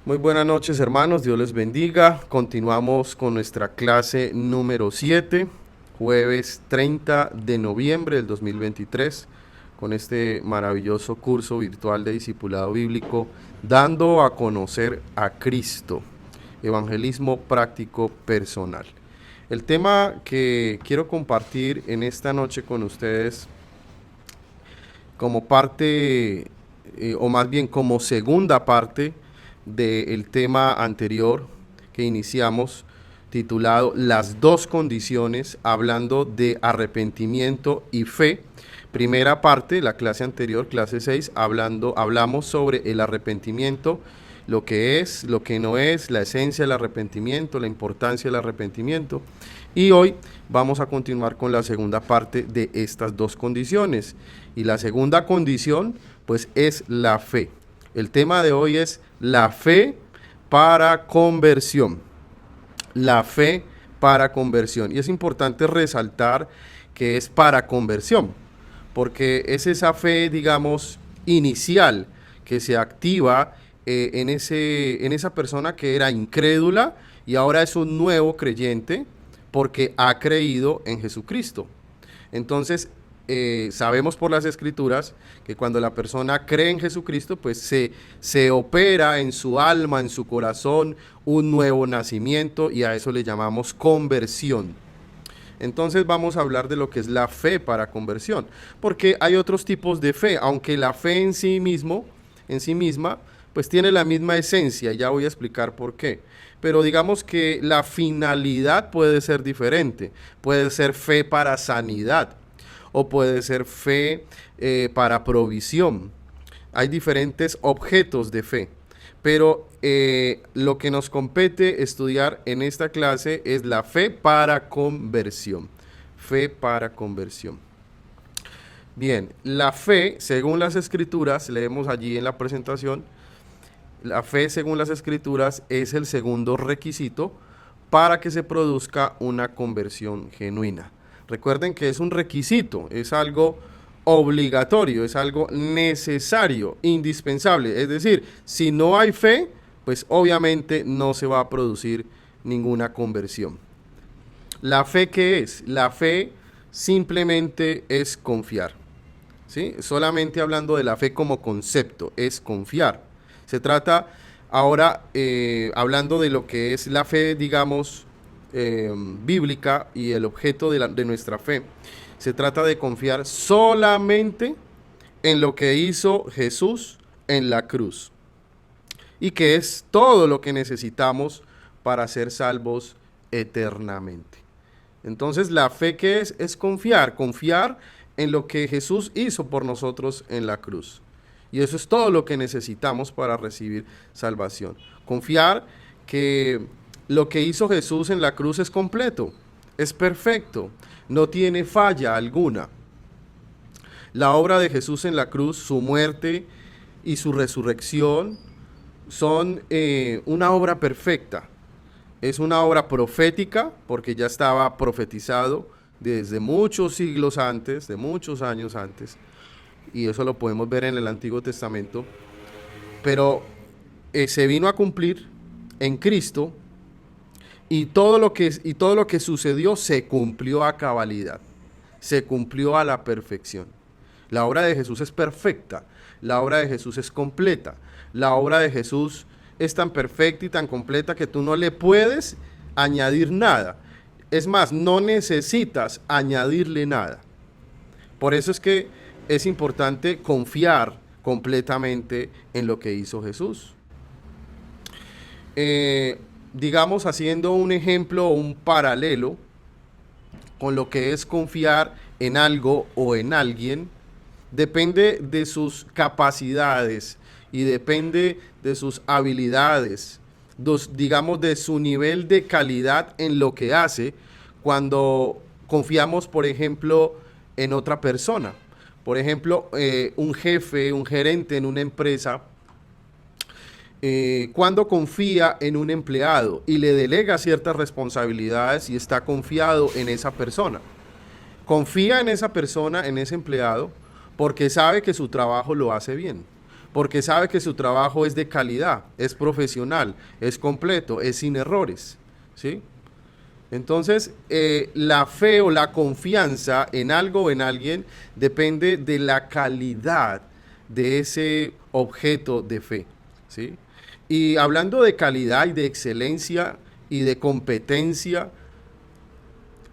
Muy buenas noches, hermanos, Dios les bendiga. Continuamos con nuestra clase número 7, jueves 30 de noviembre del 2023, con este maravilloso curso virtual de discipulado bíblico, dando a conocer a Cristo, evangelismo práctico personal. El tema que quiero compartir en esta noche con ustedes como parte, o más bien como segunda parte del tema anterior que iniciamos, titulado Las dos condiciones, hablando de arrepentimiento y fe. Primera parte, la clase anterior, clase 6, hablamos sobre el arrepentimiento, lo que es, lo que no es, la esencia del arrepentimiento, la importancia del arrepentimiento. Y hoy vamos a continuar con la segunda parte de estas dos condiciones. Y la segunda condición, pues, es la fe. El tema de hoy es la fe para conversión. La fe para conversión. Y es importante resaltar que es para conversión, porque es esa fe, digamos, inicial que se activa en esa persona que era incrédula y ahora es un nuevo creyente porque ha creído en Jesucristo. Entonces, sabemos por las escrituras que cuando la persona cree en Jesucristo, pues se opera en su alma, en su corazón, un nuevo nacimiento, y a eso le llamamos conversión. Entonces vamos a hablar de lo que es la fe para conversión, porque hay otros tipos de fe, aunque la fe en sí misma, pues tiene la misma esencia, ya voy a explicar por qué. Pero digamos que la finalidad puede ser diferente, puede ser fe para sanidad, o puede ser fe para provisión. Hay diferentes objetos de fe, pero lo que nos compete estudiar en esta clase es la fe para conversión. Fe para conversión. Bien, la fe, según las escrituras, leemos allí en la presentación, la fe, según las escrituras, es el segundo requisito para que se produzca una conversión genuina. Recuerden que es un requisito, es algo obligatorio, es algo necesario, indispensable. Es decir, si no hay fe, pues obviamente no se va a producir ninguna conversión. ¿La fe qué es? La fe simplemente es confiar, ¿sí? Solamente hablando de la fe como concepto, es confiar. Se trata ahora, hablando de lo que es la fe, digamos, bíblica y el objeto de nuestra fe, se trata de confiar solamente en lo que hizo Jesús en la cruz y que es todo lo que necesitamos para ser salvos eternamente. Entonces, la fe que es confiar en lo que Jesús hizo por nosotros en la cruz. Y eso es todo lo que necesitamos para recibir salvación. Confiar que lo que hizo Jesús en la cruz es completo, es perfecto, no tiene falla alguna. La obra de Jesús en la cruz, su muerte y su resurrección son una obra perfecta. Es una obra profética porque ya estaba profetizado desde muchos siglos antes, de muchos años antes, y eso lo podemos ver en el Antiguo Testamento, pero se vino a cumplir en Cristo y todo lo que sucedió se cumplió a cabalidad, se cumplió a la perfección. La obra de Jesús es perfecta, la obra de Jesús es completa, la obra de Jesús es tan perfecta y tan completa que tú no le puedes añadir nada. Es más, no necesitas añadirle nada. Por eso es que es importante confiar completamente en lo que hizo Jesús. Digamos, haciendo un ejemplo o un paralelo con lo que es confiar en algo o en alguien, depende de sus capacidades y depende de sus habilidades, digamos, de su nivel de calidad en lo que hace cuando confiamos, por ejemplo, en otra persona. Por ejemplo, un jefe, un gerente en una empresa, cuando confía en un empleado y le delega ciertas responsabilidades y está confiado en esa persona. Confía en esa persona, en ese empleado, porque sabe que su trabajo lo hace bien, porque sabe que su trabajo es de calidad, es profesional, es completo, es sin errores, ¿sí? Entonces, la fe o la confianza en algo o en alguien depende de la calidad de ese objeto de fe, ¿sí? Y hablando de calidad y de excelencia y de competencia,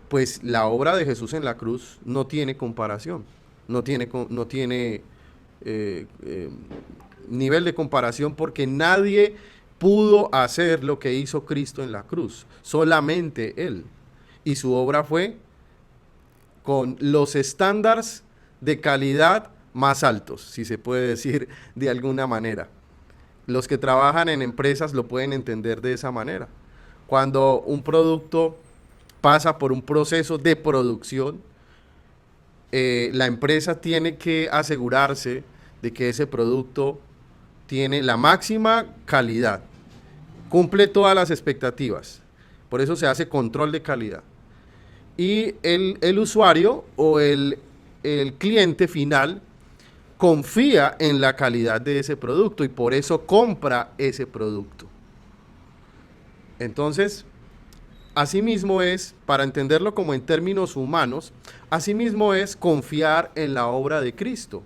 pues la obra de Jesús en la cruz no tiene comparación, no tiene eh, eh, nivel de comparación, porque nadie pudo hacer lo que hizo Cristo en la cruz, solamente Él. Y su obra fue con los estándares de calidad más altos, si se puede decir de alguna manera. Los que trabajan en empresas lo pueden entender de esa manera. Cuando un producto pasa por un proceso de producción, la empresa tiene que asegurarse de que ese producto tiene la máxima calidad, cumple todas las expectativas. Por eso se hace control de calidad. Y el usuario o el cliente final confía en la calidad de ese producto y por eso compra ese producto. Entonces, asimismo es, para entenderlo como en términos humanos, asimismo es confiar en la obra de Cristo.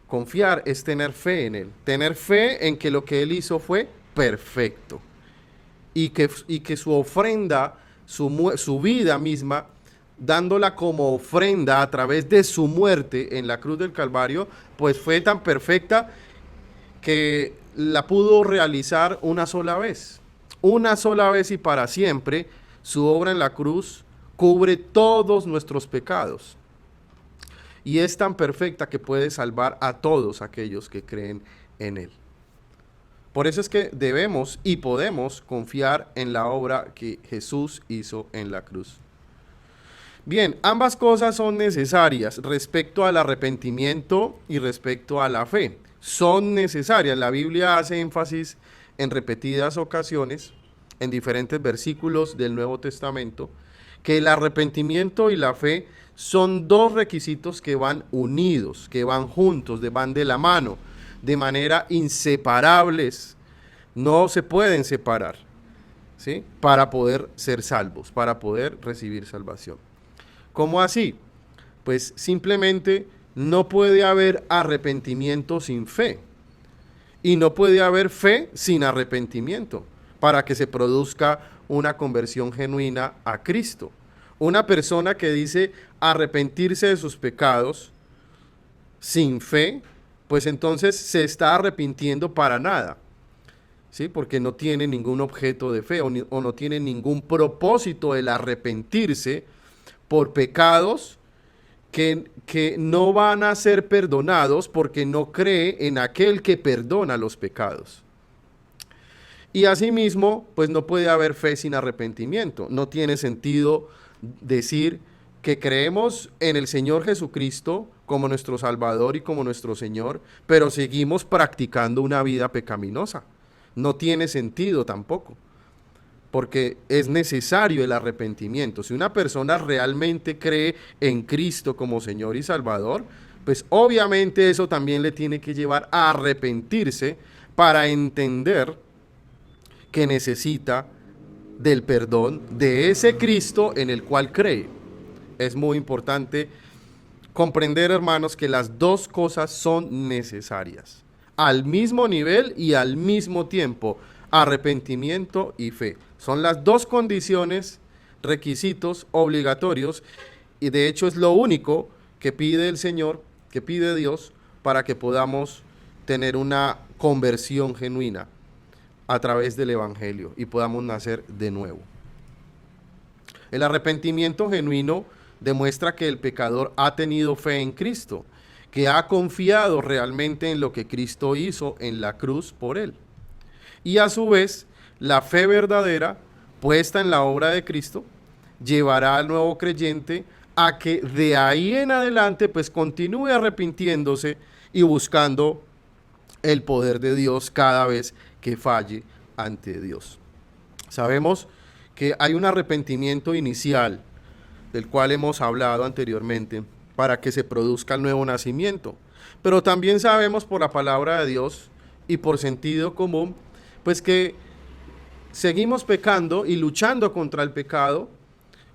Confiar es tener fe en Él, tener fe en que lo que Él hizo fue perfecto y que su ofrenda, su vida misma, dándola como ofrenda a través de su muerte en la cruz del Calvario, pues fue tan perfecta que la pudo realizar una sola vez y para siempre. Su obra en la cruz cubre todos nuestros pecados. Y es tan perfecta que puede salvar a todos aquellos que creen en Él. Por eso es que debemos y podemos confiar en la obra que Jesús hizo en la cruz. Bien, ambas cosas son necesarias respecto al arrepentimiento y respecto a la fe. Son necesarias. La Biblia hace énfasis en repetidas ocasiones, en diferentes versículos del Nuevo Testamento, que el arrepentimiento y la fe son dos requisitos que van unidos, que van juntos, van de la mano, de manera inseparables. No se pueden separar, ¿sí? Para poder ser salvos, para poder recibir salvación. ¿Cómo así? Pues simplemente no puede haber arrepentimiento sin fe. Y no puede haber fe sin arrepentimiento para que se produzca una conversión genuina a Cristo. Una persona que dice arrepentirse de sus pecados sin fe, pues entonces se está arrepintiendo para nada, ¿sí? Porque no tiene ningún objeto de fe o no tiene ningún propósito el arrepentirse por pecados que no van a ser perdonados porque no cree en aquel que perdona los pecados. Y asimismo, pues no puede haber fe sin arrepentimiento. No tiene sentido decir que creemos en el Señor Jesucristo como nuestro Salvador y como nuestro Señor, pero seguimos practicando una vida pecaminosa. No tiene sentido tampoco, porque es necesario el arrepentimiento. Si una persona realmente cree en Cristo como Señor y Salvador, pues obviamente eso también le tiene que llevar a arrepentirse para entender que necesita del perdón de ese Cristo en el cual cree. Es muy importante comprender, hermanos, que las dos cosas son necesarias, al mismo nivel y al mismo tiempo. Arrepentimiento y fe son las dos condiciones, requisitos obligatorios, y de hecho es lo único que pide el Señor, que pide Dios, para que podamos tener una conversión genuina a través del Evangelio y podamos nacer de nuevo. El arrepentimiento genuino demuestra que el pecador ha tenido fe en Cristo, que ha confiado realmente en lo que Cristo hizo en la cruz por él. Y a su vez, la fe verdadera, puesta en la obra de Cristo, llevará al nuevo creyente a que de ahí en adelante pues continúe arrepintiéndose y buscando el poder de Dios cada vez que falle ante Dios. Sabemos que hay un arrepentimiento inicial, del cual hemos hablado anteriormente, para que se produzca el nuevo nacimiento. Pero también sabemos por la palabra de Dios y por sentido común, pues que seguimos pecando y luchando contra el pecado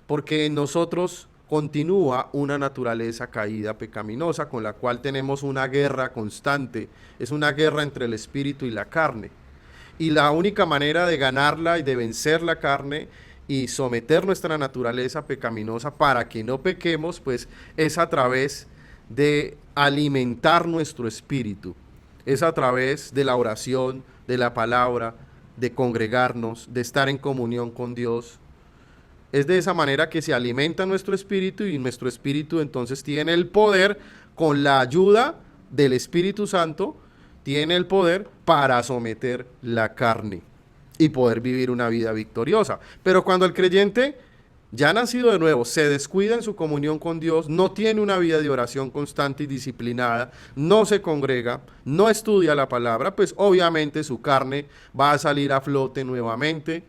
porque en nosotros continúa una naturaleza caída pecaminosa con la cual tenemos una guerra constante. Es una guerra entre el espíritu y la carne. Y la única manera de ganarla y de vencer la carne y someter nuestra naturaleza pecaminosa para que no pequemos, pues es a través de alimentar nuestro espíritu. Es a través de la oración, de la palabra, de congregarnos, de estar en comunión con Dios. Es de esa manera que se alimenta nuestro espíritu y nuestro espíritu entonces tiene el poder, con la ayuda del Espíritu Santo, tiene el poder para someter la carne y poder vivir una vida victoriosa. Pero cuando el creyente ya nacido de nuevo se descuida en su comunión con Dios, no tiene una vida de oración constante y disciplinada, no se congrega, no estudia la palabra, pues obviamente su carne va a salir a flote nuevamente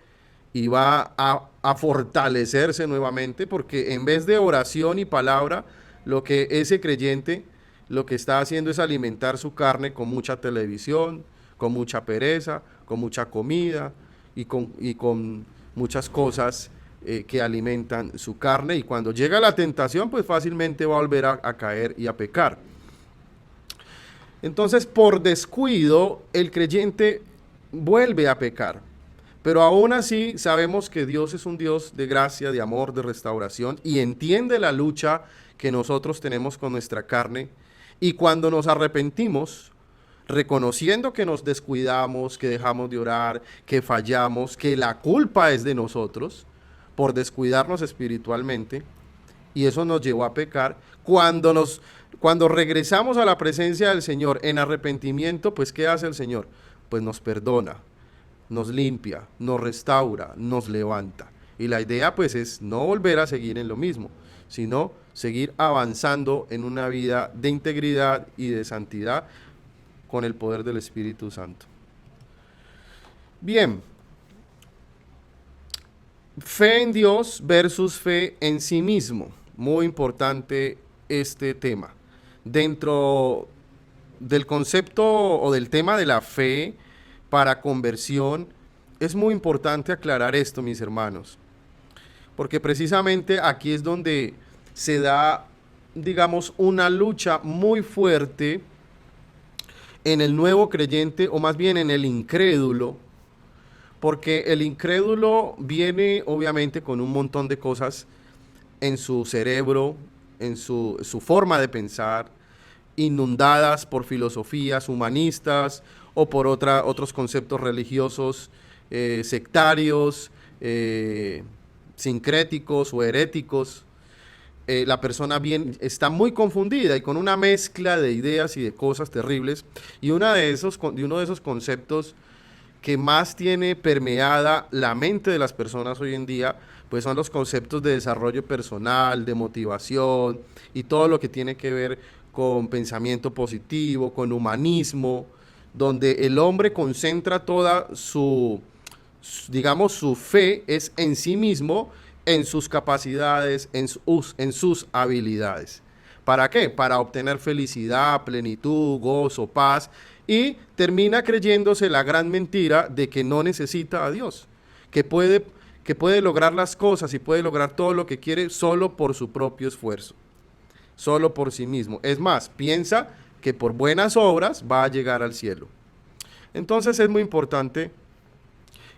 y va a fortalecerse nuevamente, porque en vez de oración y palabra, lo que ese creyente lo que está haciendo es alimentar su carne con mucha televisión, con mucha pereza, con mucha comida y con muchas cosas que alimentan su carne, y cuando llega la tentación pues fácilmente va a volver a caer y a pecar. Entonces, por descuido el creyente vuelve a pecar, pero aún así sabemos que Dios es un Dios de gracia, de amor, de restauración, y entiende la lucha que nosotros tenemos con nuestra carne, y cuando nos arrepentimos, reconociendo que nos descuidamos, que dejamos de orar, que fallamos, que la culpa es de nosotros por descuidarnos espiritualmente, y eso nos llevó a pecar, cuando regresamos a la presencia del Señor en arrepentimiento, pues ¿qué hace el Señor? Pues nos perdona, nos limpia, nos restaura, nos levanta. Y la idea pues es no volver a seguir en lo mismo, sino seguir avanzando en una vida de integridad y de santidad con el poder del Espíritu Santo. Bien, fe en Dios versus fe en sí mismo. Muy importante este tema. Dentro del concepto o del tema de la fe para conversión, es muy importante aclarar esto, mis hermanos, porque precisamente aquí es donde se da, digamos, una lucha muy fuerte en el nuevo creyente, o más bien en el incrédulo, porque el incrédulo viene obviamente con un montón de cosas en su cerebro, en su forma de pensar, inundadas por filosofías humanistas o por otros conceptos religiosos sectarios, sincréticos o heréticos. La persona está muy confundida y con una mezcla de ideas y de cosas terribles, y uno de esos conceptos que más tiene permeada la mente de las personas hoy en día, pues son los conceptos de desarrollo personal, de motivación y todo lo que tiene que ver con pensamiento positivo, con humanismo, donde el hombre concentra toda su fe es en sí mismo, en sus capacidades, en sus habilidades. ¿Para qué? Para obtener felicidad, plenitud, gozo, paz, y termina creyéndose la gran mentira de que no necesita a Dios, que puede lograr las cosas y puede lograr todo lo que quiere solo por su propio esfuerzo, solo por sí mismo. Es más, piensa que por buenas obras va a llegar al cielo. Entonces es muy importante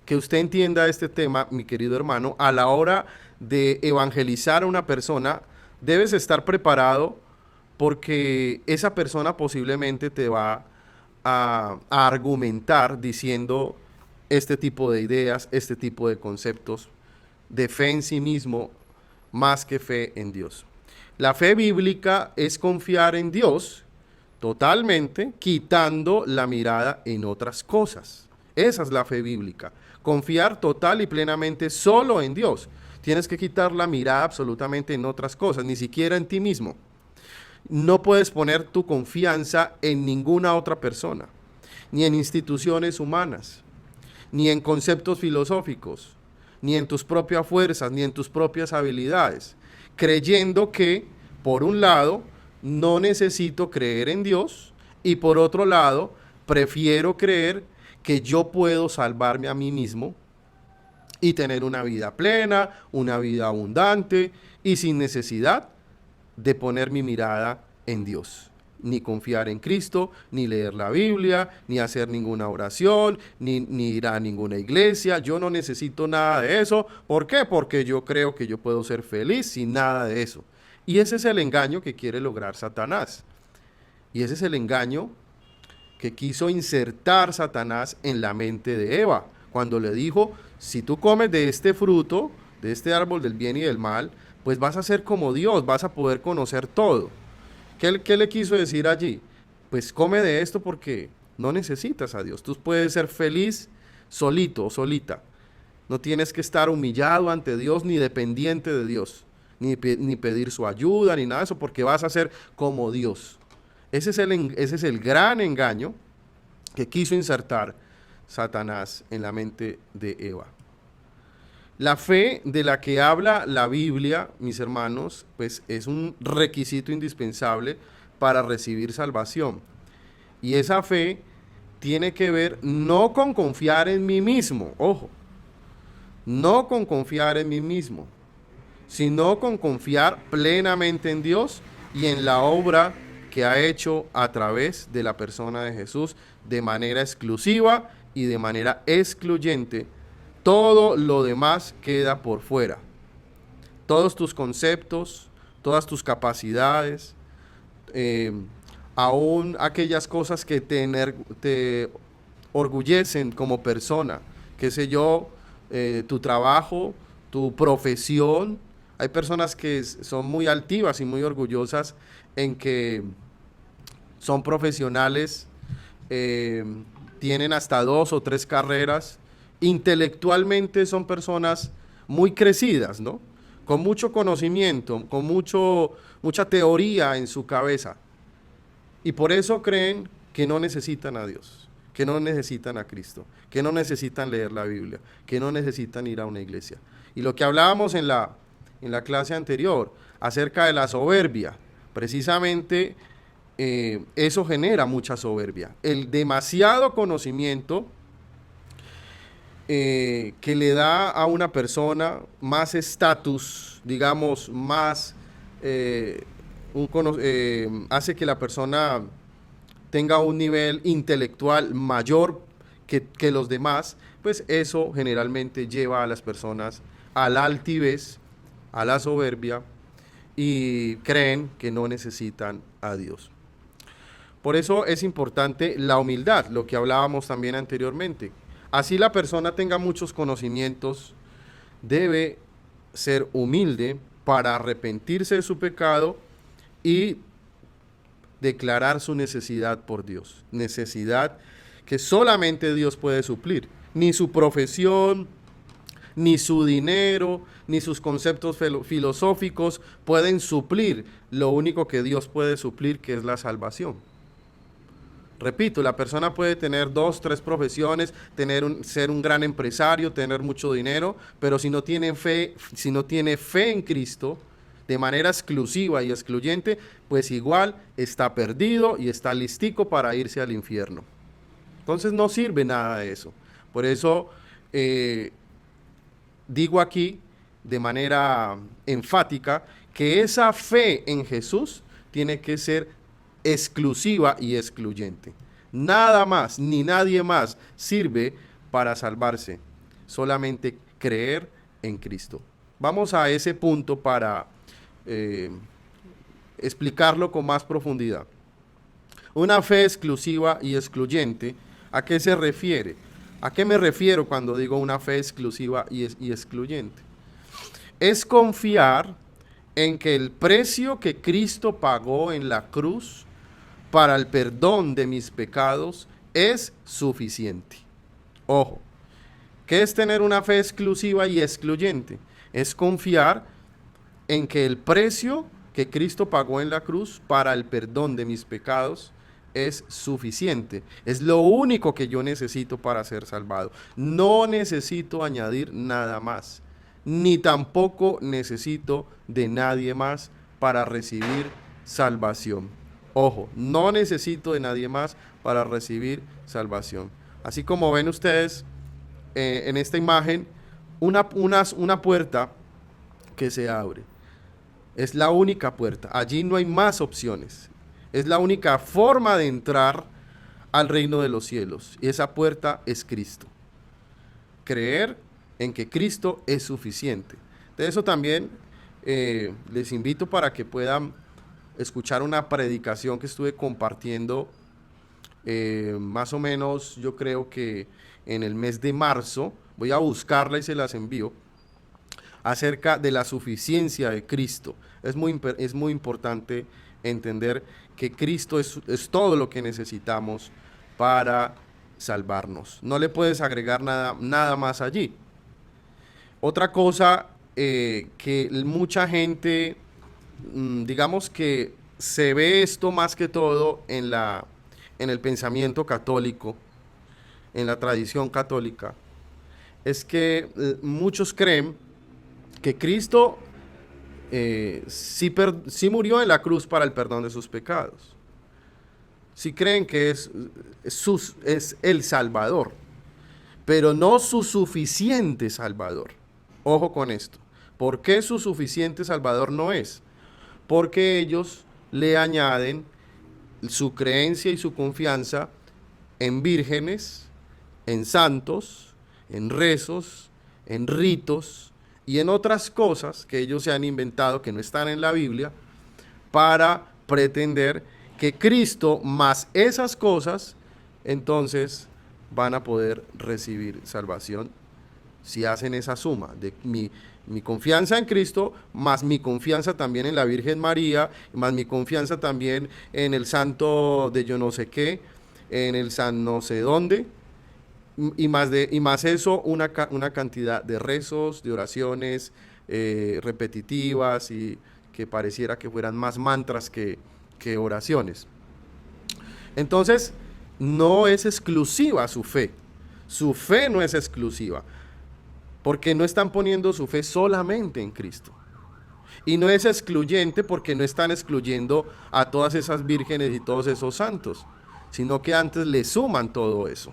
que usted entienda este tema, mi querido hermano. A la hora de evangelizar a una persona, debes estar preparado, porque esa persona posiblemente te va a argumentar diciendo este tipo de ideas, este tipo de conceptos de fe en sí mismo, más que fe en Dios. La fe bíblica es confiar en Dios totalmente, quitando la mirada en otras cosas. Esa es la fe bíblica. Confiar total y plenamente solo en Dios. Tienes que quitar la mirada absolutamente en otras cosas, ni siquiera en ti mismo. No puedes poner tu confianza en ninguna otra persona, ni en instituciones humanas, ni en conceptos filosóficos, ni en tus propias fuerzas, ni en tus propias habilidades, creyendo que, por un lado, no necesito creer en Dios, y por otro lado, prefiero creer que yo puedo salvarme a mí mismo y tener una vida plena, una vida abundante y sin necesidad de poner mi mirada en Dios. Ni confiar en Cristo, ni leer la Biblia, ni hacer ninguna oración, ni ir a ninguna iglesia. Yo no necesito nada de eso. ¿Por qué? Porque yo creo que yo puedo ser feliz sin nada de eso. Y ese es el engaño que quiere lograr Satanás. Y ese es el engaño que quiso insertar Satanás en la mente de Eva, cuando le dijo, si tú comes de este fruto, de este árbol del bien y del mal, pues vas a ser como Dios, vas a poder conocer todo. ¿Qué le quiso decir allí? Pues come de esto porque no necesitas a Dios. Tú puedes ser feliz solito o solita. No tienes que estar humillado ante Dios ni dependiente de Dios, ni pedir su ayuda, ni nada de eso, porque vas a ser como Dios. Ese es el gran engaño que quiso insertar Satanás en la mente de Eva. La fe de la que habla la Biblia, mis hermanos, pues es un requisito indispensable para recibir salvación. Y esa fe tiene que ver no con confiar en mí mismo, ojo, no con confiar en mí mismo, sino con confiar plenamente en Dios y en la obra que ha hecho a través de la persona de Jesús de manera exclusiva y de manera excluyente. Todo lo demás queda por fuera. Todos tus conceptos, todas tus capacidades, aún aquellas cosas que te orgullecen como persona, qué sé yo, tu trabajo, tu profesión. Hay personas que son muy altivas y muy orgullosas en que son profesionales, tienen hasta 2 o 3 carreras. Intelectualmente son personas muy crecidas, ¿no? Con mucho conocimiento, con mucha teoría en su cabeza. Y por eso creen que no necesitan a Dios, que no necesitan a Cristo, que no necesitan leer la Biblia, que no necesitan ir a una iglesia. Y lo que hablábamos en la clase anterior acerca de la soberbia, precisamente eso genera mucha soberbia. El demasiado conocimiento que le da a una persona más estatus, digamos, más hace que la persona tenga un nivel intelectual mayor que los demás, pues eso generalmente lleva a las personas a la altivez, a la soberbia, y creen que no necesitan a Dios. Por eso es importante la humildad, lo que hablábamos también anteriormente. Así la persona tenga muchos conocimientos, debe ser humilde para arrepentirse de su pecado y declarar su necesidad por Dios. Necesidad que solamente Dios puede suplir. Ni su profesión, ni su dinero, ni sus conceptos filosóficos pueden suplir lo único que Dios puede suplir, que es la salvación. Repito, la persona puede tener 2, 3 profesiones, ser un gran empresario, tener mucho dinero, pero si no tiene fe en Cristo de manera exclusiva y excluyente, pues igual está perdido y está listico para irse al infierno. Entonces no sirve nada de eso. Por eso digo aquí de manera enfática que esa fe en Jesús tiene que ser exclusiva y excluyente. Nada más ni nadie más sirve para salvarse, solamente creer en Cristo. Vamos a ese punto para explicarlo con más profundidad. Una fe exclusiva y excluyente, ¿a qué se refiere? ¿A qué me refiero cuando digo una fe exclusiva y excluyente? Es confiar en que el precio que Cristo pagó en la cruz para el perdón de mis pecados es suficiente. Ojo, ¿qué es tener una fe exclusiva y excluyente? Es confiar en que el precio que Cristo pagó en la cruz para el perdón de mis pecados es suficiente. Es lo único que yo necesito para ser salvado. No necesito añadir nada más, ni tampoco necesito de nadie más para recibir salvación. Ojo, no necesito de nadie más para recibir salvación. Así como ven ustedes en esta imagen, una puerta que se abre. Es la única puerta. Allí no hay más opciones. Es la única forma de entrar al reino de los cielos. Y esa puerta es Cristo. Creer en que Cristo es suficiente. De eso también les invito para que puedan escuchar una predicación que estuve compartiendo más o menos, yo creo que en el mes de marzo. Voy a buscarla y se las envío, acerca de la suficiencia de Cristo. Es muy importante entender que Cristo es todo lo que necesitamos para salvarnos. No le puedes agregar nada más allí. Otra cosa que mucha gente, digamos que se ve esto más que todo en el pensamiento católico, en la tradición católica, es que muchos creen que Cristo sí murió en la cruz para el perdón de sus pecados. Sí creen que es el Salvador, pero no su suficiente Salvador. Ojo con esto. ¿Por qué su suficiente Salvador no es? Porque ellos le añaden su creencia y su confianza en vírgenes, en santos, en rezos, en ritos y en otras cosas que ellos se han inventado que no están en la Biblia, para pretender que Cristo más esas cosas, entonces van a poder recibir salvación. Si hacen esa suma de mi confianza en Cristo, más mi confianza también en la Virgen María, más mi confianza también en el santo de yo no sé qué, en el san no sé dónde, y más eso, una cantidad de rezos, de oraciones repetitivas, y que pareciera que fueran más mantras que oraciones. Entonces, no es exclusiva su fe. Su fe no es exclusiva, porque no están poniendo su fe solamente en Cristo. Y no es excluyente porque no están excluyendo a todas esas vírgenes y todos esos santos, sino que antes le suman todo eso.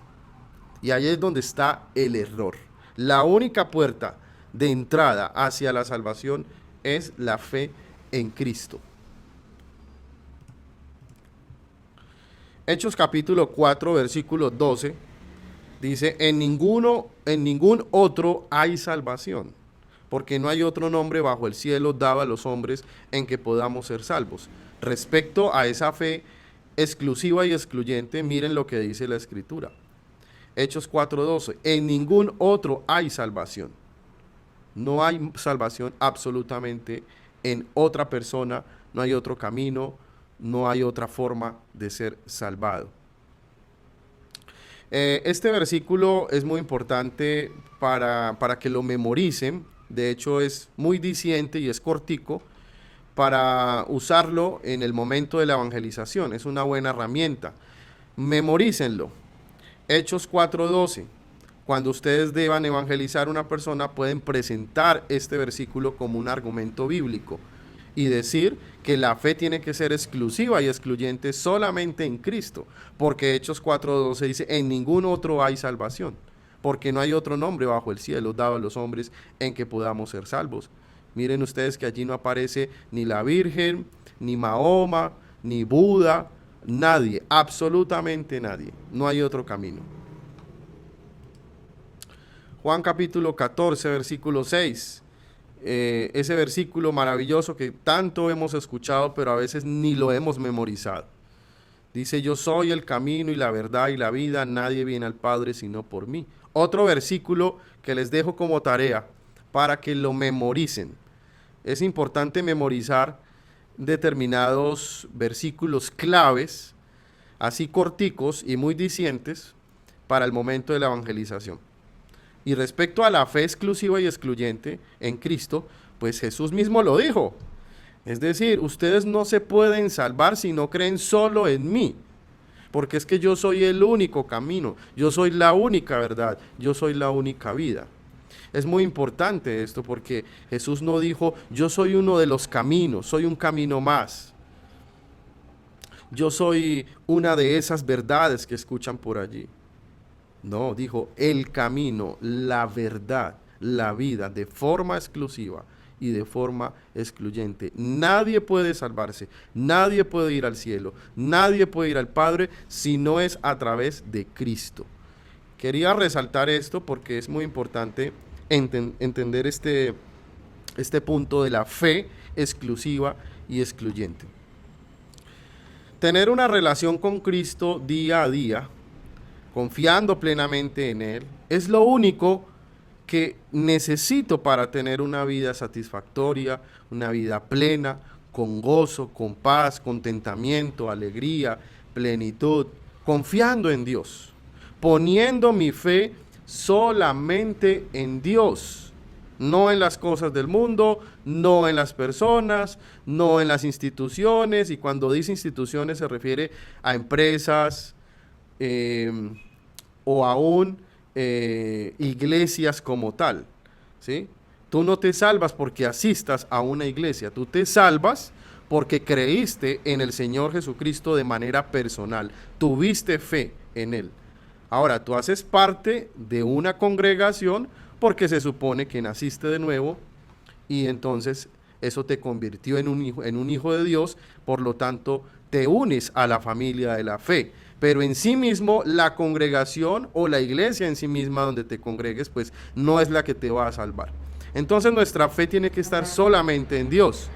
Y ahí es donde está el error. La única puerta de entrada hacia la salvación es la fe en Cristo. Hechos capítulo 4, versículo 12, dice: en ningún otro hay salvación, porque no hay otro nombre bajo el cielo dado a los hombres en que podamos ser salvos. Respecto a esa fe exclusiva y excluyente, miren lo que dice la Escritura. Hechos 4:12, en ningún otro hay salvación. No hay salvación absolutamente en otra persona, no hay otro camino, no hay otra forma de ser salvado. Este versículo es muy importante para que lo memoricen. De hecho, es muy diciente y es cortico para usarlo en el momento de la evangelización. Es una buena herramienta. Memorícenlo. Hechos 4:12. Cuando ustedes deban evangelizar a una persona, pueden presentar este versículo como un argumento bíblico y decir que la fe tiene que ser exclusiva y excluyente solamente en Cristo, porque Hechos 4:12 dice: en ningún otro hay salvación, porque no hay otro nombre bajo el cielo dado a los hombres en que podamos ser salvos. Miren ustedes que allí no aparece ni la Virgen, ni Mahoma, ni Buda, nadie, absolutamente nadie. No hay otro camino. Juan capítulo 14, versículo 6. Ese versículo maravilloso que tanto hemos escuchado, pero a veces ni lo hemos memorizado. Dice: yo soy el camino y la verdad y la vida, nadie viene al Padre sino por mí. Otro versículo que les dejo como tarea para que lo memoricen. Es importante memorizar determinados versículos claves, así corticos y muy dicientes, para el momento de la evangelización. Y respecto a la fe exclusiva y excluyente en Cristo, pues Jesús mismo lo dijo. Es decir, ustedes no se pueden salvar si no creen solo en mí, porque es que yo soy el único camino, yo soy la única verdad, yo soy la única vida. Es muy importante esto, porque Jesús no dijo: yo soy uno de los caminos, soy un camino más. yo soy una de esas verdades que escuchan por allí. No, dijo el camino, la verdad, la vida, de forma exclusiva y de forma excluyente. Nadie puede salvarse, nadie puede ir al cielo, nadie puede ir al Padre si no es a través de Cristo. Quería resaltar esto porque es muy importante entender este punto de la fe exclusiva y excluyente. Tener una relación con Cristo día a día, confiando plenamente en Él, es lo único que necesito para tener una vida satisfactoria, una vida plena, con gozo, con paz, contentamiento, alegría, plenitud, confiando en Dios, poniendo mi fe solamente en Dios, no en las cosas del mundo, no en las personas, no en las instituciones, y cuando dice instituciones se refiere a empresas, o aún iglesias como tal, ¿sí? Tú no te salvas porque asistas a una iglesia, tú te salvas porque creíste en el Señor Jesucristo de manera personal, tuviste fe en Él. Ahora, tú haces parte de una congregación porque se supone que naciste de nuevo y entonces eso te convirtió en un hijo de Dios, por lo tanto te unes a la familia de la fe. Pero en sí mismo la congregación o la iglesia en sí misma donde te congregues, pues no es la que te va a salvar. Entonces nuestra fe tiene que estar solamente en Dios,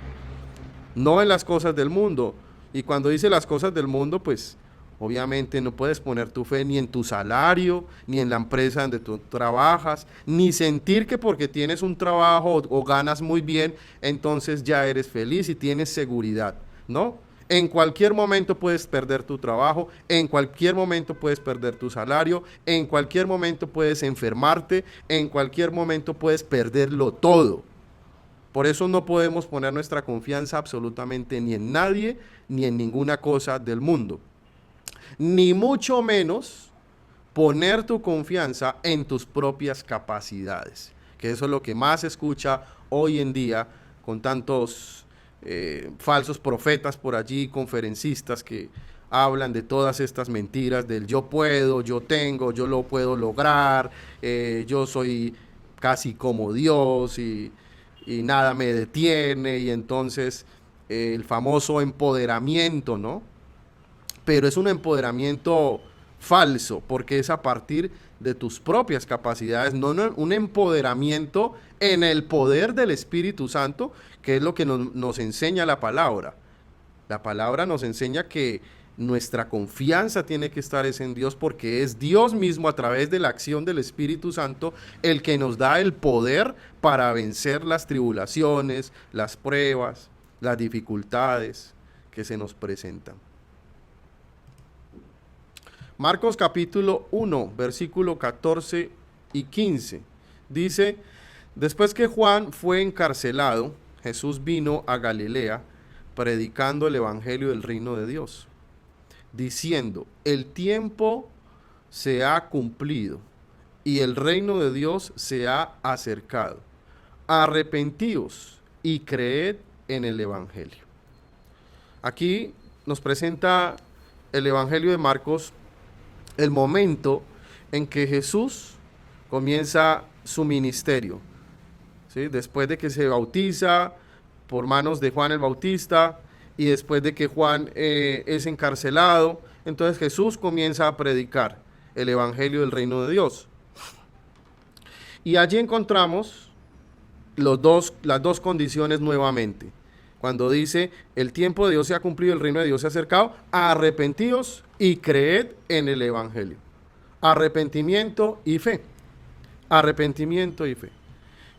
no en las cosas del mundo. Y cuando dice las cosas del mundo, pues obviamente no puedes poner tu fe ni en tu salario, ni en la empresa donde tú trabajas, ni sentir que porque tienes un trabajo o ganas muy bien, entonces ya eres feliz y tienes seguridad, ¿no? En cualquier momento puedes perder tu trabajo, en cualquier momento puedes perder tu salario, en cualquier momento puedes enfermarte, en cualquier momento puedes perderlo todo. Por eso no podemos poner nuestra confianza absolutamente ni en nadie, ni en ninguna cosa del mundo. Ni mucho menos poner tu confianza en tus propias capacidades, que eso es lo que más se escucha hoy en día con tantos falsos profetas por allí, conferencistas que hablan de todas estas mentiras del yo puedo, yo tengo, yo lo puedo lograr, yo soy casi como Dios y nada me detiene, y entonces el famoso empoderamiento, ¿no? Pero es un empoderamiento falso, porque es a partir de tus propias capacidades, no un empoderamiento en el poder del Espíritu Santo, que es lo que nos enseña la palabra. La palabra nos enseña que nuestra confianza tiene que estar en Dios, porque es Dios mismo a través de la acción del Espíritu Santo el que nos da el poder para vencer las tribulaciones, las pruebas, las dificultades que se nos presentan. Marcos capítulo 1, versículo 14 y 15, dice: después que Juan fue encarcelado, Jesús vino a Galilea predicando el evangelio del reino de Dios, diciendo: el tiempo se ha cumplido y el reino de Dios se ha acercado. Arrepentíos y creed en el evangelio. Aquí nos presenta el evangelio de Marcos el momento en que Jesús comienza su ministerio, ¿sí? Después de que se bautiza por manos de Juan el Bautista y después de que Juan es encarcelado, entonces Jesús comienza a predicar el evangelio del reino de Dios. Y allí encontramos las dos condiciones nuevamente. Cuando dice: el tiempo de Dios se ha cumplido, el reino de Dios se ha acercado, arrepentíos y creed en el evangelio. Arrepentimiento y fe. Arrepentimiento y fe.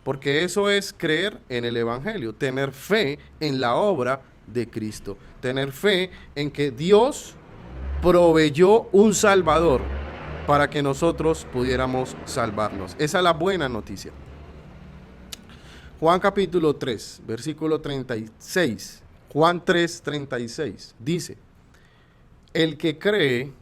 Porque eso es creer en el evangelio, tener fe en la obra de Cristo, tener fe en que Dios proveyó un Salvador para que nosotros pudiéramos salvarnos. Esa es la buena noticia. Juan capítulo 3, versículo 36, Juan 3, 36, dice: el que cree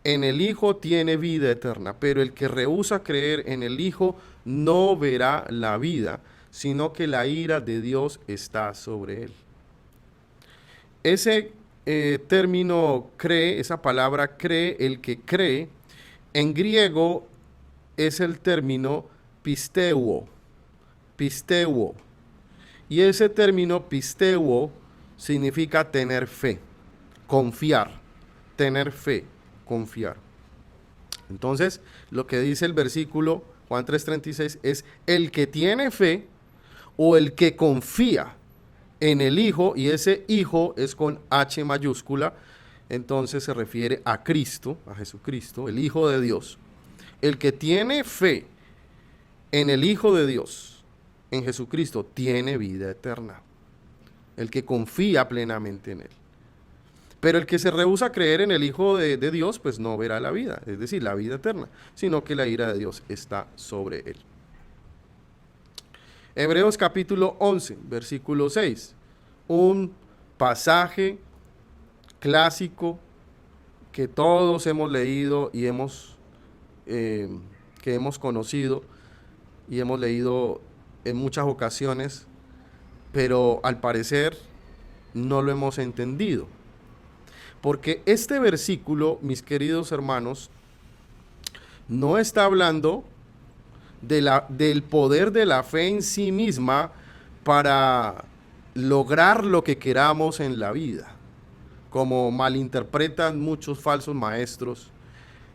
en el Hijo tiene vida eterna, pero el que rehúsa creer en el Hijo no verá la vida, sino que la ira de Dios está sobre él. Ese término cree, esa palabra cree, el que cree, en griego es el término pisteuo, pisteuo. Y ese término pisteuo significa tener fe, confiar, tener fe, confiar. Entonces, lo que dice el versículo Juan 3:36 es el que tiene fe o el que confía en el Hijo, y ese Hijo es con H mayúscula, entonces se refiere a Cristo, a Jesucristo, el Hijo de Dios. El que tiene fe en el Hijo de Dios, en Jesucristo, tiene vida eterna. El que confía plenamente en Él. Pero el que se rehúsa a creer en el Hijo de Dios, pues no verá la vida, es decir, la vida eterna, sino que la ira de Dios está sobre él. Hebreos capítulo 11, versículo 6. Un pasaje clásico que todos hemos leído y que hemos conocido y hemos leído en muchas ocasiones, pero al parecer no lo hemos entendido. Porque este versículo, mis queridos hermanos, no está hablando del poder de la fe en sí misma para lograr lo que queramos en la vida, como malinterpretan muchos falsos maestros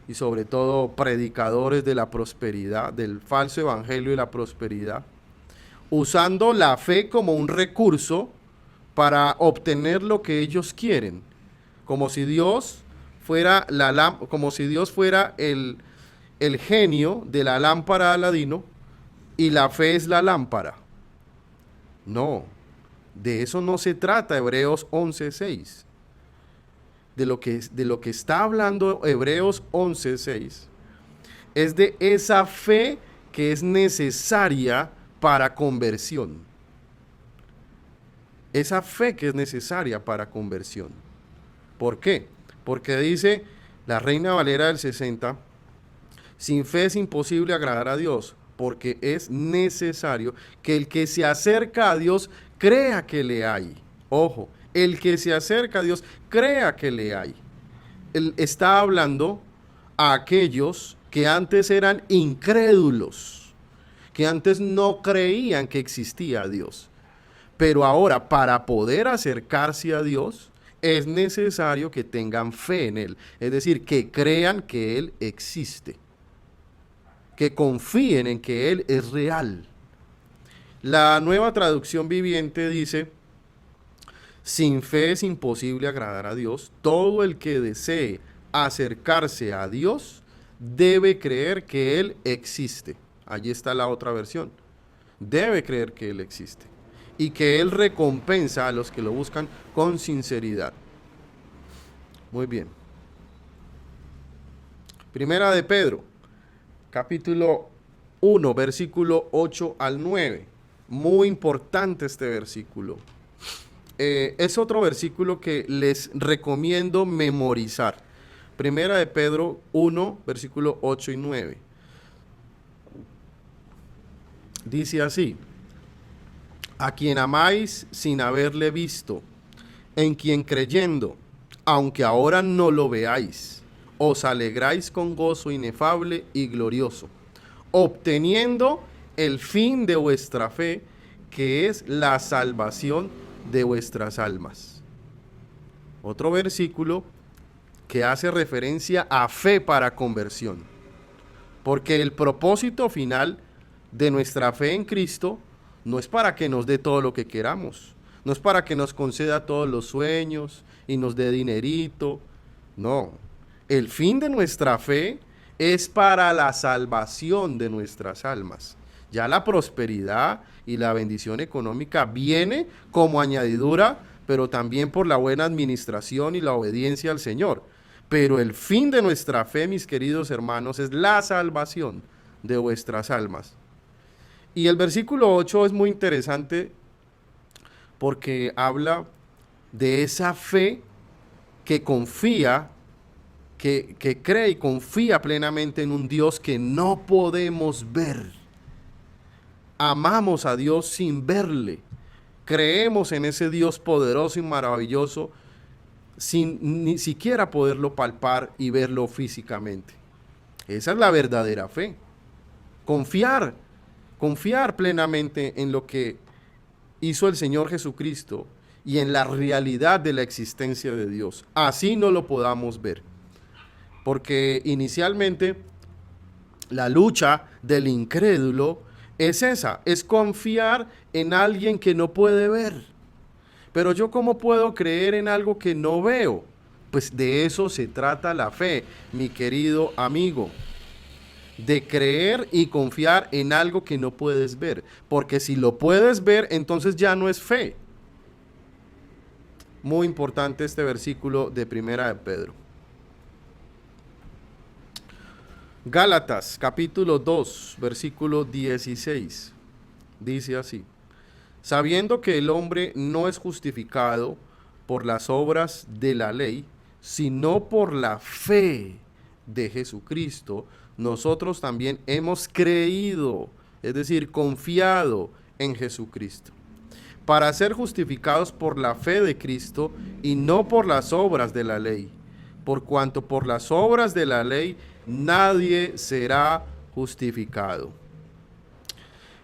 y sobre todo predicadores de la prosperidad, del falso evangelio de la prosperidad, usando la fe como un recurso para obtener lo que ellos quieren, como si Dios fuera el genio de la lámpara de Aladino y la fe es la lámpara. No, de eso no se trata Hebreos 11:6. De lo que está hablando Hebreos 11:6 es de esa fe que es necesaria para conversión. Esa fe que es necesaria para conversión. ¿Por qué? Porque dice la Reina Valera del 60, sin fe es imposible agradar a Dios, porque es necesario que el que se acerca a Dios crea que le hay. Ojo, el que se acerca a Dios crea que le hay. Él está hablando a aquellos que antes eran incrédulos, que antes no creían que existía Dios. Pero ahora, para poder acercarse a Dios, es necesario que tengan fe en Él, es decir, que crean que Él existe, que confíen en que Él es real. La Nueva Traducción Viviente dice, sin fe es imposible agradar a Dios, todo el que desee acercarse a Dios debe creer que Él existe. Allí está la otra versión, debe creer que Él existe y que Él recompensa a los que lo buscan con sinceridad. Muy bien. Primera de Pedro, capítulo 1, versículo 8 al 9. Muy importante este versículo. Es otro versículo que les recomiendo memorizar. Primera de Pedro 1, versículo 8 y 9. Dice así: a quien amáis sin haberle visto, en quien creyendo, aunque ahora no lo veáis, os alegráis con gozo inefable y glorioso, obteniendo el fin de vuestra fe, que es la salvación de vuestras almas. Otro versículo que hace referencia a fe para conversión, porque el propósito final de nuestra fe en Cristo no es para que nos dé todo lo que queramos, no es para que nos conceda todos los sueños y nos dé dinerito, no. El fin de nuestra fe es para la salvación de nuestras almas. Ya la prosperidad y la bendición económica viene como añadidura, pero también por la buena administración y la obediencia al Señor. Pero el fin de nuestra fe, mis queridos hermanos, es la salvación de vuestras almas. Y el versículo 8 es muy interesante porque habla de esa fe que confía, que cree y confía plenamente en un Dios que no podemos ver. Amamos a Dios sin verle. Creemos en ese Dios poderoso y maravilloso sin ni siquiera poderlo palpar y verlo físicamente. Esa es la verdadera fe. Confiar, confiar plenamente en lo que hizo el Señor Jesucristo y en la realidad de la existencia de Dios. Así no lo podamos ver. Porque inicialmente la lucha del incrédulo es esa, es confiar en alguien que no puede ver. Pero yo, ¿cómo puedo creer en algo que no veo? Pues de eso se trata la fe, mi querido amigo. De creer y confiar en algo que no puedes ver. Porque si lo puedes ver, entonces ya no es fe. Muy importante este versículo de Primera de Pedro. Gálatas, capítulo 2, versículo 16. Dice así: sabiendo que el hombre no es justificado por las obras de la ley, sino por la fe de Jesucristo, nosotros también hemos creído, es decir, confiado en Jesucristo, para ser justificados por la fe de Cristo y no por las obras de la ley, por cuanto por las obras de la ley nadie será justificado.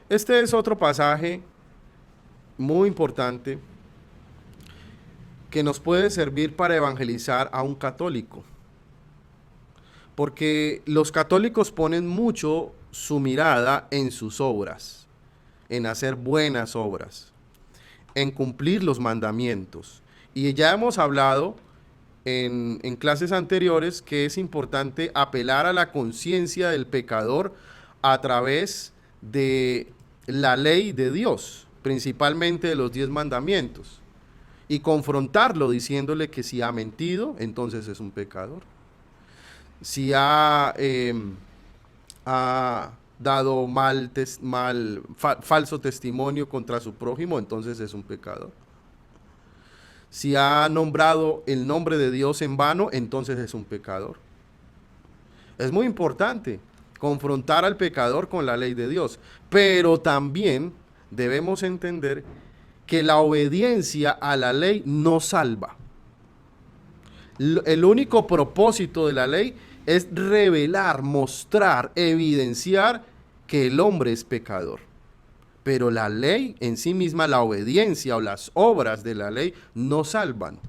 Este es otro pasaje muy importante que nos puede servir para evangelizar a un católico. Porque los católicos ponen mucho su mirada en sus obras, en hacer buenas obras, en cumplir los mandamientos. Y ya hemos hablado en clases anteriores que es importante apelar a la conciencia del pecador a través de la ley de Dios, principalmente de los 10 mandamientos, y confrontarlo diciéndole que si ha mentido, entonces es un pecador. Si ha dado falso testimonio contra su prójimo, entonces es un pecador. Si ha nombrado el nombre de Dios en vano, entonces es un pecador. Es muy importante confrontar al pecador con la ley de Dios, pero también debemos entender que la obediencia a la ley no salva. El único propósito de la ley es revelar, mostrar, evidenciar que el hombre es pecador. Pero la ley en sí misma, la obediencia o las obras de la ley no salvan.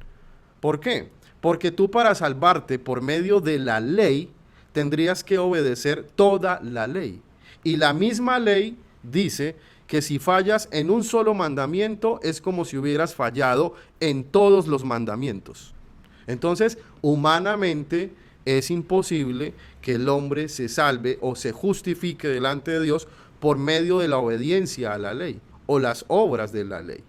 ¿Por qué? Porque tú, para salvarte por medio de la ley, tendrías que obedecer toda la ley. Y la misma ley dice que si fallas en un solo mandamiento es como si hubieras fallado en todos los mandamientos. Entonces, humanamente es imposible que el hombre se salve o se justifique delante de Dios por medio de la obediencia a la ley o las obras de la ley.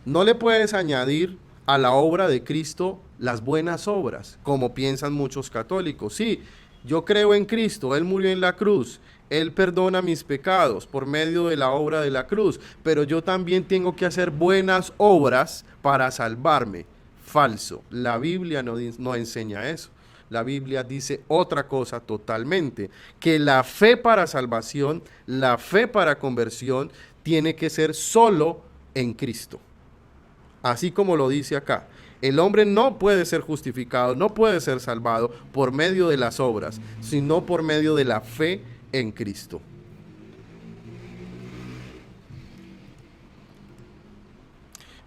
No le puedes añadir a la obra de Cristo las buenas obras, como piensan muchos católicos. Sí, yo creo en Cristo, Él murió en la cruz, Él perdona mis pecados por medio de la obra de la cruz, pero yo también tengo que hacer buenas obras para salvarme. Falso, la Biblia no enseña eso. La Biblia dice otra cosa totalmente, que la fe para salvación, la fe para conversión, tiene que ser solo en Cristo. Así como lo dice acá, el hombre no puede ser justificado, no puede ser salvado por medio de las obras, sino por medio de la fe en Cristo.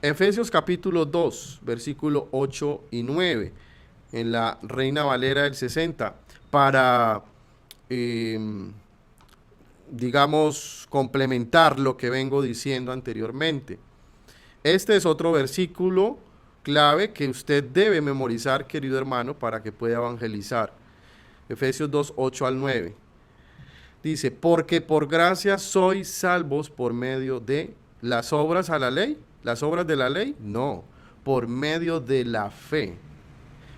Efesios capítulo 2, versículo 8 y 9. En la Reina Valera del 60, para, digamos, complementar lo que vengo diciendo anteriormente. Este es otro versículo clave que usted debe memorizar, querido hermano, para que pueda evangelizar. Efesios 2, 8 al 9. Dice, porque por gracia sois salvos por medio de las obras a la ley. ¿Las obras de la ley? No, por medio de la fe.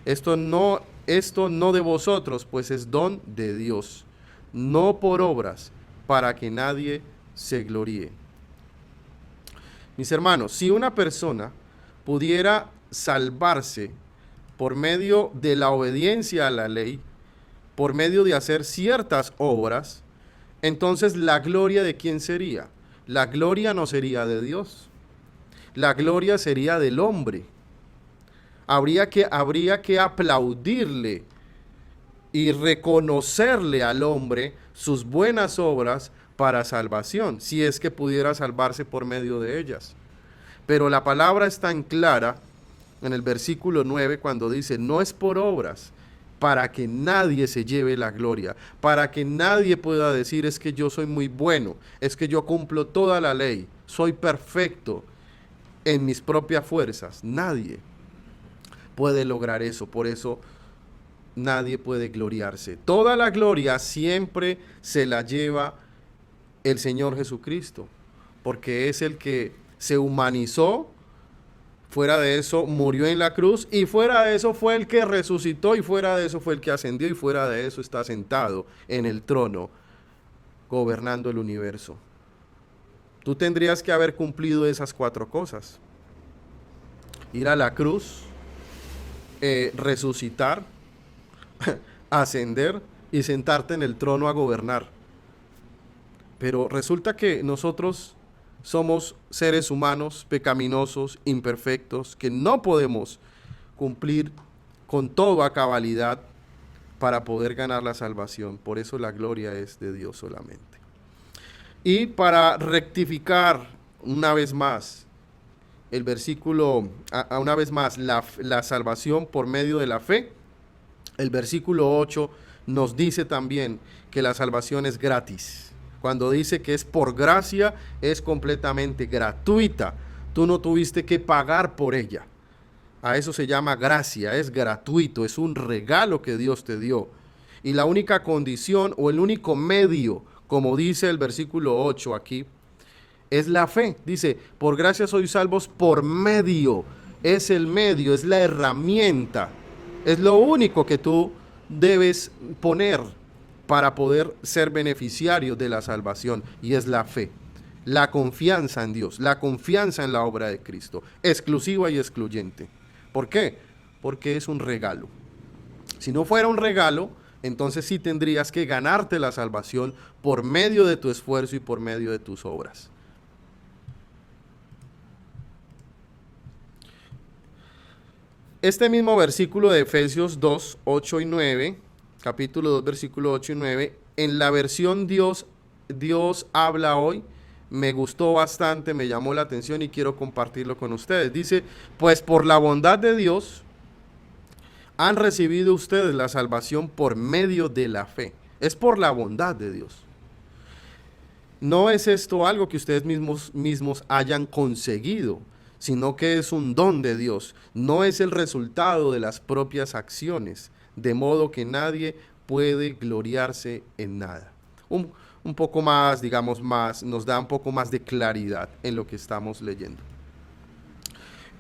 Esto no de vosotros, pues es don de Dios, no por obras, para que nadie se gloríe. Mis hermanos, si una persona pudiera salvarse por medio de la obediencia a la ley, por medio de hacer ciertas obras, entonces la gloria ¿de quién sería? La gloria no sería de Dios, la gloria sería del hombre. Habría que aplaudirle y reconocerle al hombre sus buenas obras para salvación, si es que pudiera salvarse por medio de ellas. Pero la palabra es tan clara en el versículo 9 cuando dice, no es por obras, para que nadie se lleve la gloria, para que nadie pueda decir es que yo soy muy bueno, es que yo cumplo toda la ley, soy perfecto en mis propias fuerzas. Nadie puede lograr eso, por eso nadie puede gloriarse. Toda la gloria siempre se la lleva el Señor Jesucristo, porque es el que se humanizó, fuera de eso murió en la cruz, y fuera de eso fue el que resucitó, y fuera de eso fue el que ascendió, y fuera de eso está sentado en el trono, gobernando el universo. Tú tendrías que haber cumplido esas 4 cosas: ir a la cruz, resucitar, ascender y sentarte en el trono a gobernar. Pero resulta que nosotros somos seres humanos, pecaminosos, imperfectos, que no podemos cumplir con toda cabalidad para poder ganar la salvación. Por eso la gloria es de Dios solamente. Y para rectificar una vez más el versículo, una vez más, la salvación por medio de la fe, el versículo 8 nos dice también que la salvación es gratis. Cuando dice que es por gracia, es completamente gratuita. Tú no tuviste que pagar por ella. A eso se llama gracia, es gratuito, es un regalo que Dios te dio. Y la única condición o el único medio, como dice el versículo 8 aquí, es la fe. Dice, por gracia sois salvos por medio. Es el medio, es la herramienta. Es lo único que tú debes poner para poder ser beneficiario de la salvación, y es la fe, la confianza en Dios, la confianza en la obra de Cristo, exclusiva y excluyente. ¿Por qué? Porque es un regalo. Si no fuera un regalo, entonces sí tendrías que ganarte la salvación por medio de tu esfuerzo y por medio de tus obras. Este mismo versículo de Efesios 2, 8 y 9, capítulo 2, versículo 8 y 9, en la versión Dios habla hoy, me gustó bastante, me llamó la atención y quiero compartirlo con ustedes. Dice, pues por la bondad de Dios han recibido ustedes la salvación por medio de la fe. Es por la bondad de Dios. No es esto algo que ustedes mismos hayan conseguido, sino que es un don de Dios. No es el resultado de las propias acciones, de modo que nadie puede gloriarse en nada. Un poco más, digamos, nos da un poco más de claridad en lo que estamos leyendo.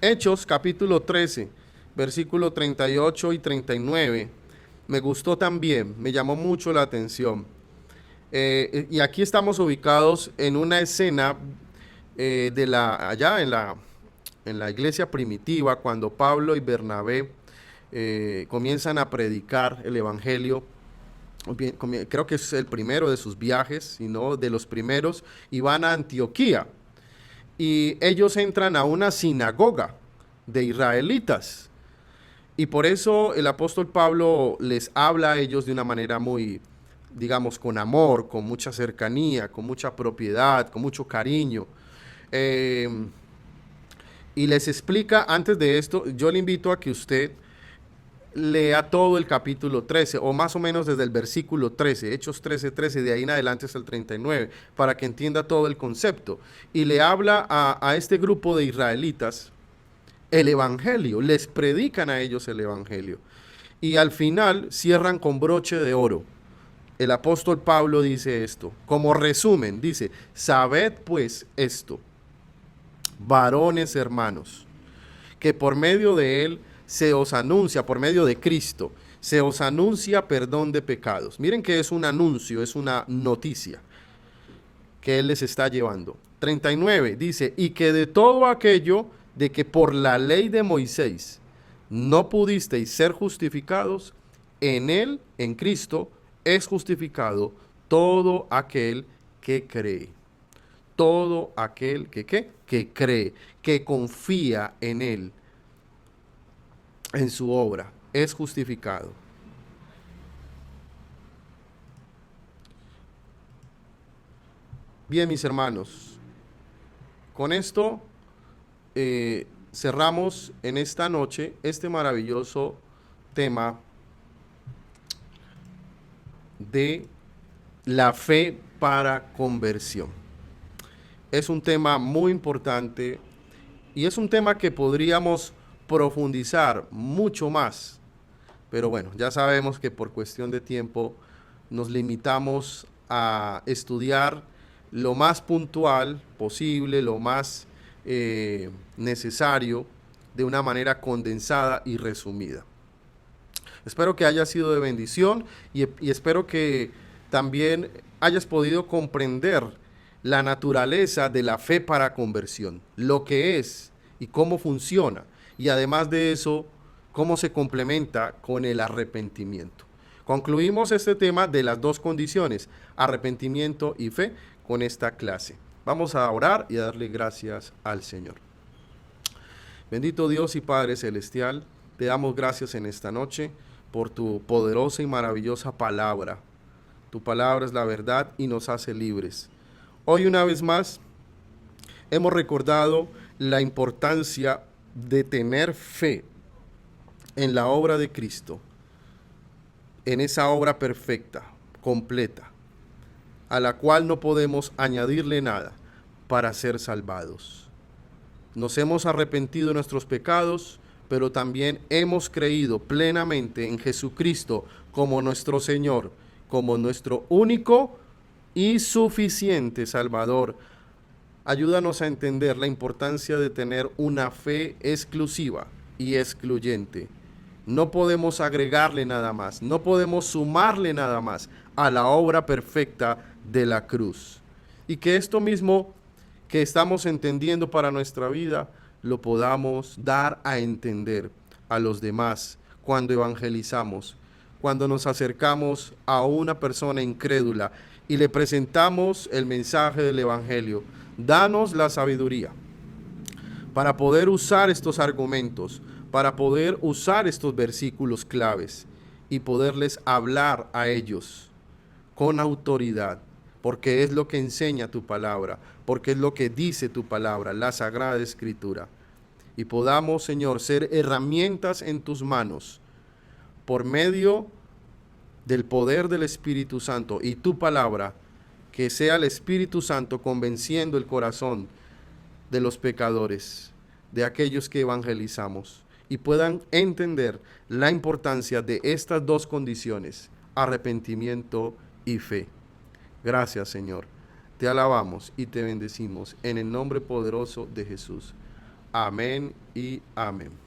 Hechos capítulo 13, versículo 38 y 39, me gustó también, me llamó mucho la atención. Y aquí estamos ubicados en una escena allá en la iglesia primitiva, cuando Pablo y Bernabé comienzan a predicar el evangelio. Creo que es el primero de sus viajes, sino de los primeros, y van a Antioquía. Y ellos entran a una sinagoga de israelitas. Y por eso el apóstol Pablo les habla a ellos de una manera muy, digamos, con amor, con mucha cercanía, con mucha propiedad, con mucho cariño. Y les explica, antes de esto, yo le invito a que usted lea todo el capítulo 13, o más o menos desde el versículo 13, Hechos 13, 13, de ahí en adelante hasta el 39, para que entienda todo el concepto. Y le habla a este grupo de israelitas el evangelio, les predican a ellos el evangelio. Y al final cierran con broche de oro. El apóstol Pablo dice esto, como resumen, dice, sabed pues esto, varones hermanos, que por medio de él se os anuncia, por medio de Cristo, se os anuncia perdón de pecados. Miren que es un anuncio, es una noticia que él les está llevando. 39 dice, y que de todo aquello de que por la ley de Moisés no pudisteis ser justificados, en él, en Cristo, es justificado todo aquel que cree. Todo aquel que cree, que confía en él. en su obra, es justificado. Bien, mis hermanos, con esto cerramos en esta noche este maravilloso tema de la fe para conversión. Es un tema muy importante y es un tema que podríamos profundizar mucho más, pero bueno, ya sabemos que por cuestión de tiempo nos limitamos a estudiar lo más puntual posible, lo más necesario, de una manera condensada y resumida. Espero que haya sido de bendición y espero que también hayas podido comprender la naturaleza de la fe para conversión, lo que es y cómo funciona, y además de eso, cómo se complementa con el arrepentimiento. Concluimos este tema de las dos condiciones, arrepentimiento y fe, con esta clase. Vamos a orar y a darle gracias al Señor. Bendito Dios y Padre Celestial, te damos gracias en esta noche por tu poderosa y maravillosa palabra. Tu palabra es la verdad y nos hace libres. Hoy una vez más hemos recordado la importancia de tener fe en la obra de Cristo, en esa obra perfecta, completa, a la cual no podemos añadirle nada para ser salvados. Nos hemos arrepentido de nuestros pecados, pero también hemos creído plenamente en Jesucristo como nuestro Señor, como nuestro único y suficiente Salvador. Ayúdanos a entender la importancia de tener una fe exclusiva y excluyente. No podemos agregarle nada más, no podemos sumarle nada más a la obra perfecta de la cruz. Y que esto mismo que estamos entendiendo para nuestra vida, lo podamos dar a entender a los demás cuando evangelizamos, cuando nos acercamos a una persona incrédula y le presentamos el mensaje del Evangelio. Danos la sabiduría para poder usar estos argumentos, para poder usar estos versículos claves y poderles hablar a ellos con autoridad, porque es lo que enseña tu palabra, porque es lo que dice tu palabra, la Sagrada Escritura. Y podamos, Señor, ser herramientas en tus manos por medio del poder del Espíritu Santo y tu palabra, que sea el Espíritu Santo convenciendo el corazón de los pecadores, de aquellos que evangelizamos, y puedan entender la importancia de estas dos condiciones, arrepentimiento y fe. Gracias, Señor. Te alabamos y te bendecimos en el nombre poderoso de Jesús. Amén y amén.